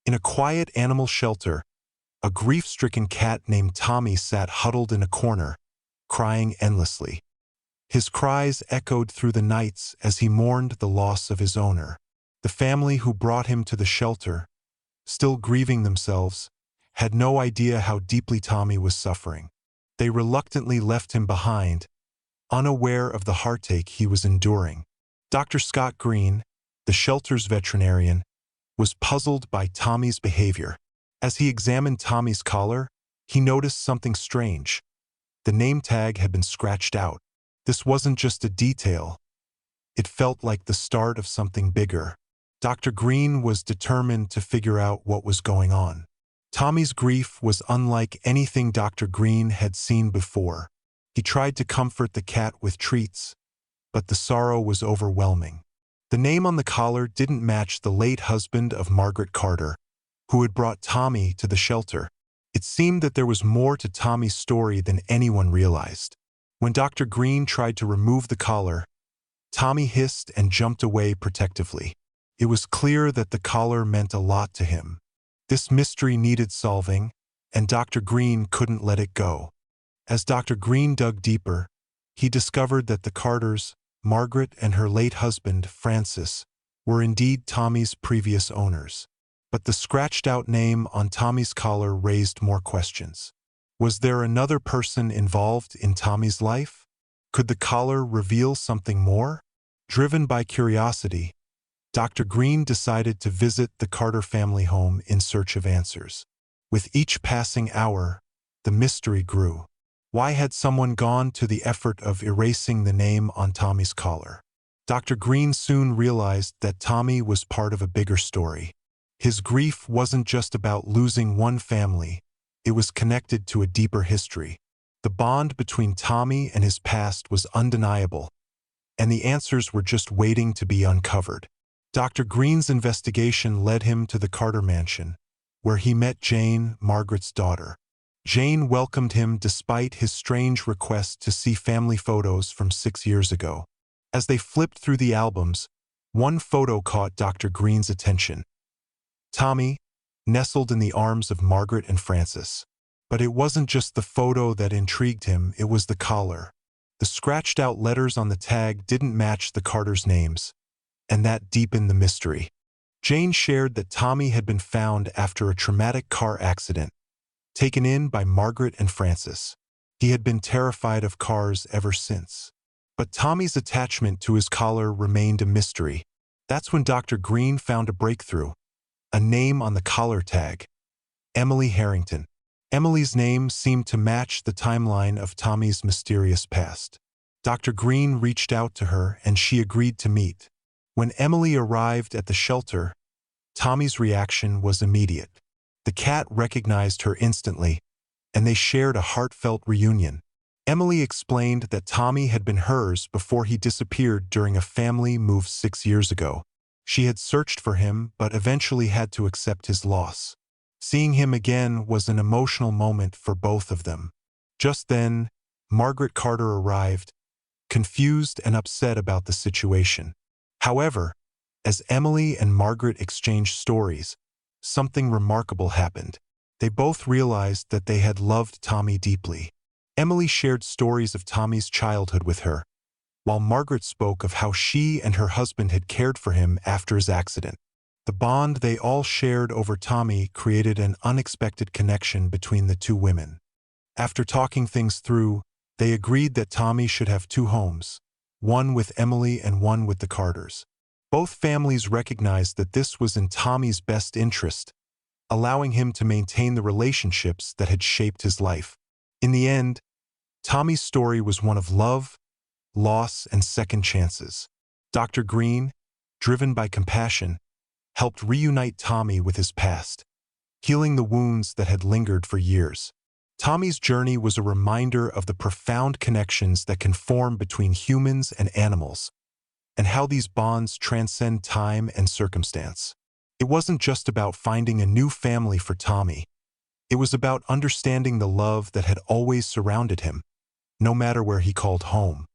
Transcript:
In a quiet animal shelter, a grief-stricken cat named Tommy sat huddled in a corner, crying endlessly. His cries echoed through the nights as he mourned the loss of his owner. The family who brought him to the shelter, still grieving themselves, had no idea how deeply Tommy was suffering. They reluctantly left him behind, unaware of the heartache he was enduring. Dr. Scott Greene, the shelter's veterinarian, was puzzled by Tommy's behavior. As he examined Tommy's collar, he noticed something strange. The name tag had been scratched out. This wasn't just a detail. It felt like the start of something bigger. Dr. Greene was determined to figure out what was going on. Tommy's grief was unlike anything Dr. Greene had seen before. He tried to comfort the cat with treats, but the sorrow was overwhelming. The name on the collar didn't match the late husband of Margaret Carter, who had brought Tommy to the shelter. It seemed that there was more to Tommy's story than anyone realized. When Dr. Greene tried to remove the collar, Tommy hissed and jumped away protectively. It was clear that the collar meant a lot to him. This mystery needed solving, and Dr. Greene couldn't let it go. As Dr. Greene dug deeper, he discovered that the Carters, Margaret and her late husband, Francis, were indeed Tommy's previous owners. But the scratched-out name on Tommy's collar raised more questions. Was there another person involved in Tommy's life? Could the collar reveal something more? Driven by curiosity, Dr. Greene decided to visit the Carter family home in search of answers. With each passing hour, the mystery grew. Why had someone gone to the effort of erasing the name on Tommy's collar? Dr. Greene soon realized that Tommy was part of a bigger story. His grief wasn't just about losing one family, it was connected to a deeper history. The bond between Tommy and his past was undeniable, and the answers were just waiting to be uncovered. Dr. Greene's investigation led him to the Carter mansion, where he met Jane, Margaret's daughter. Jane welcomed him despite his strange request to see family photos from 6 years ago. As they flipped through the albums, one photo caught Dr. Greene's attention. Tommy, nestled in the arms of Margaret and Francis. But it wasn't just the photo that intrigued him, it was the collar. The scratched-out letters on the tag didn't match the Carters' names, and that deepened the mystery. Jane shared that Tommy had been found after a traumatic car accident, taken in by Margaret and Francis. He had been terrified of cars ever since. But Tommy's attachment to his collar remained a mystery. That's when Dr. Greene found a breakthrough. A name on the collar tag. Emily Harrington. Emily's name seemed to match the timeline of Tommy's mysterious past. Dr. Greene reached out to her and she agreed to meet. When Emily arrived at the shelter, Tommy's reaction was immediate. The cat recognized her instantly, and they shared a heartfelt reunion. Emily explained that Tommy had been hers before he disappeared during a family move 6 years ago. She had searched for him but eventually had to accept his loss. Seeing him again was an emotional moment for both of them. Just then, Margaret Carter arrived, confused and upset about the situation. However, as Emily and Margaret exchanged stories, something remarkable happened. They both realized that they had loved Tommy deeply. Emily shared stories of Tommy's childhood with her, while Margaret spoke of how she and her husband had cared for him after his accident. The bond they all shared over Tommy created an unexpected connection between the two women. After talking things through, they agreed that Tommy should have 2 homes, one with Emily and one with the Carters. Both families recognized that this was in Tommy's best interest, allowing him to maintain the relationships that had shaped his life. In the end, Tommy's story was one of love, loss, and second chances. Dr. Greene, driven by compassion, helped reunite Tommy with his past, healing the wounds that had lingered for years. Tommy's journey was a reminder of the profound connections that can form between humans and animals, and how these bonds transcend time and circumstance. It wasn't just about finding a new family for Tommy. It was about understanding the love that had always surrounded him, no matter where he called home.